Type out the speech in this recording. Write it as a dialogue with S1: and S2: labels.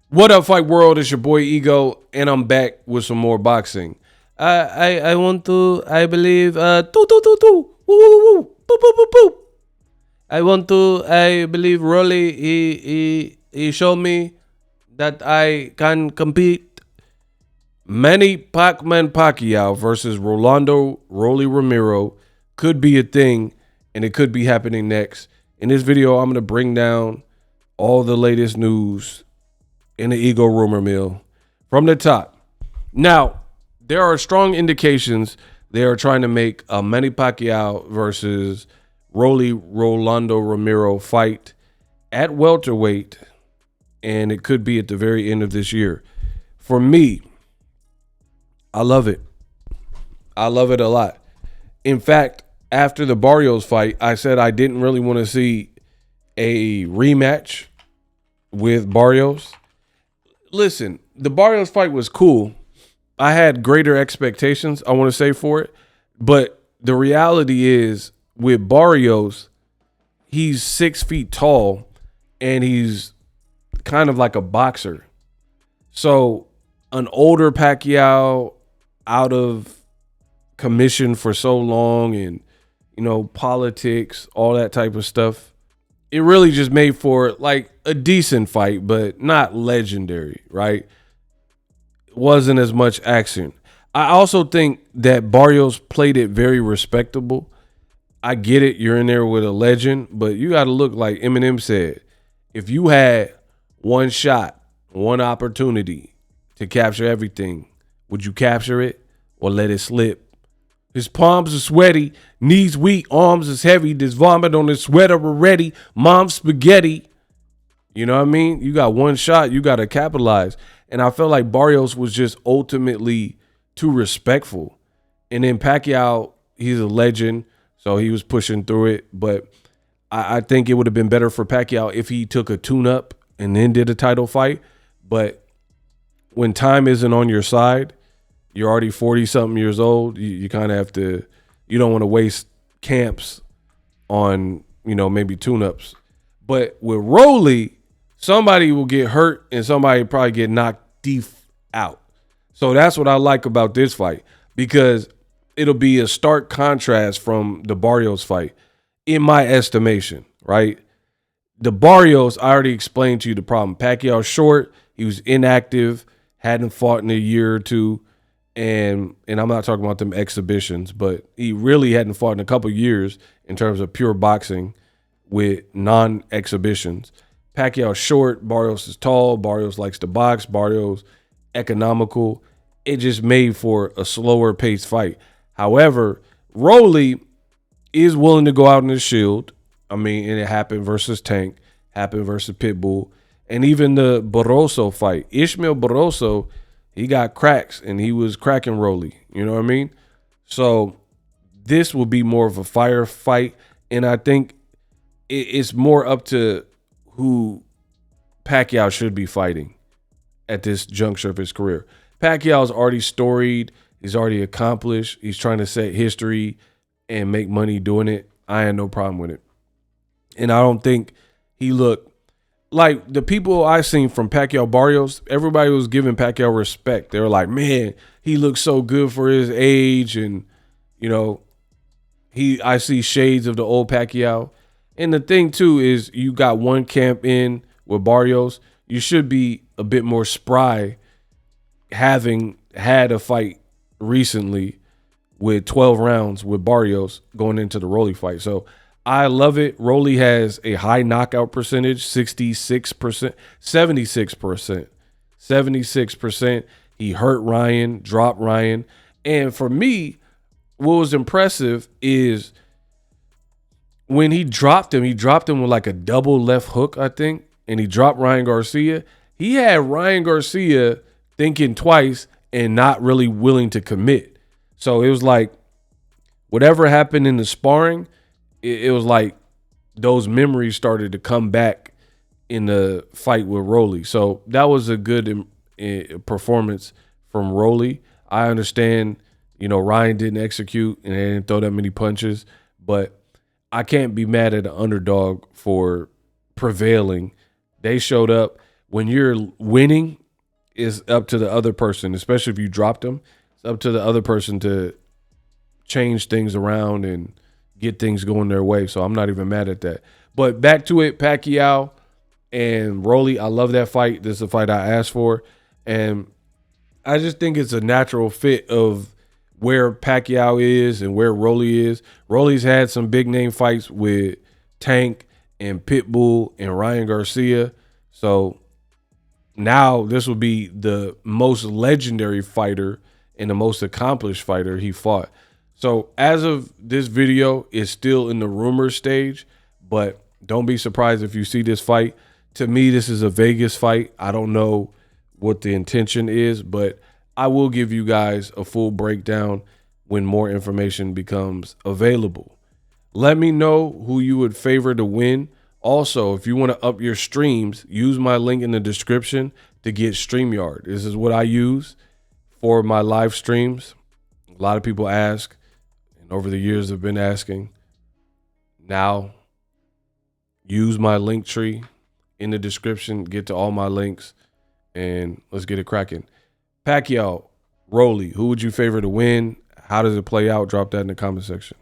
S1: What up, Fight World? It's your boy Ego, and I'm back with some more boxing. I want to. I believe. Woo woo woo, boop boop boop boop. I want to. I believe Rolly. He showed me that I can compete. Manny Pacquiao versus Rolando Romero could be a thing, and it could be happening next. In this video, I'm gonna bring down all the latest news in the ego rumor mill from the top. Now, there are strong indications they are trying to make a Manny Pacquiao versus Rolando Romero fight at welterweight, and it could be at the very end of this year. For me, I love it. I love it a lot. In fact, after the Barrios fight, I said I didn't really want to see a rematch with Barrios. Listen, the Barrios fight was cool. I had greater expectations, I want to say, for it. But the reality is, with Barrios, he's 6 feet tall and he's kind of like a boxer. So an older Pacquiao out of commission for so long and, politics, all that type of stuff. It really just made for like a decent fight, but not legendary, right? Wasn't as much action. I also think that Barrios played it very respectable. I get it, you're in there with a legend, but you got to look like Eminem said. If you had one shot, one opportunity to capture everything, would you capture it or let it slip? His palms are sweaty, knees weak, arms is heavy. There's vomit on his sweater already. Mom's spaghetti. You know what I mean? You got one shot, you got to capitalize. And I felt like Barrios was just ultimately too respectful. And then Pacquiao, he's a legend, so he was pushing through it. But I think it would have been better for Pacquiao if he took a tune-up and then did a title fight. But when time isn't on your side, you're already 40-something years old. You kind of have to, you don't want to waste camps on, maybe tune-ups. But with Rolly, somebody will get hurt and somebody probably get knocked deep out. So that's what I like about this fight, because it'll be a stark contrast from the Barrios fight, in my estimation, right? The Barrios, I already explained to you the problem. Pacquiao short, he was inactive, hadn't fought in a year or two. And I'm not talking about them exhibitions, but he really hadn't fought in a couple years in terms of pure boxing with non-exhibitions. Pacquiao short, Barrios is tall, Barrios likes to box, Barrios economical. It just made for a slower paced fight. However, Rolly is willing to go out in the shield. I mean, and it happened versus Tank, happened versus Pitbull, and even the Barroso fight. Ishmael Barroso, he got cracks and he was cracking Rolly. You know what I mean? So this will be more of a fire fight. And I think it's more up to who Pacquiao should be fighting at this juncture of his career. Pacquiao's already storied. He's already accomplished. He's trying to set history and make money doing it. I had no problem with it. And I don't think he looked like the people I seen from Pacquiao Barrios. Everybody was giving Pacquiao respect. They were like, man, he looks so good for his age. And, I see shades of the old Pacquiao. And the thing, too, is you got one camp in with Barrios. You should be a bit more spry, having had a fight recently with 12 rounds with Barrios going into the Rolly fight. So I love it. Rolly has a high knockout percentage, 66%, 76%. 76%. He hurt Ryan, dropped Ryan. And for me, what was impressive is when he dropped him with like a double left hook, I think, and he dropped Ryan Garcia. He had Ryan Garcia thinking twice and not really willing to commit. So it was like whatever happened in the sparring, it was like those memories started to come back in the fight with Rolly. So that was a good performance from Rolly. I understand, Ryan didn't execute and they didn't throw that many punches, but I can't be mad at the underdog for prevailing. They showed up. when you're winning, it's up to the other person, especially if you dropped them. It's up to the other person to change things around and get things going their way. So I'm not even mad at that. But back to it, Pacquiao and Rolly. I love that fight. This is a fight I asked for. And I just think it's a natural fit of where Pacquiao is and where Rolly is. Rolly's had some big name fights with Tank and Pitbull and Ryan Garcia. So now this will be the most legendary fighter and the most accomplished fighter he fought. So as of this video, it's still in the rumor stage, but don't be surprised if you see this fight. To me, this is a Vegas fight. I don't know what the intention is, but I will give you guys a full breakdown when more information becomes available. Let me know who you would favor to win. Also, if you want to up your streams, use my link in the description to get StreamYard. This is what I use for my live streams. A lot of people ask, and over the years have been asking. Now, use my link tree in the description, get to all my links, and let's get it cracking. Pacquiao, Rolly, who would you favor to win? How does it play out? Drop that in the comment section.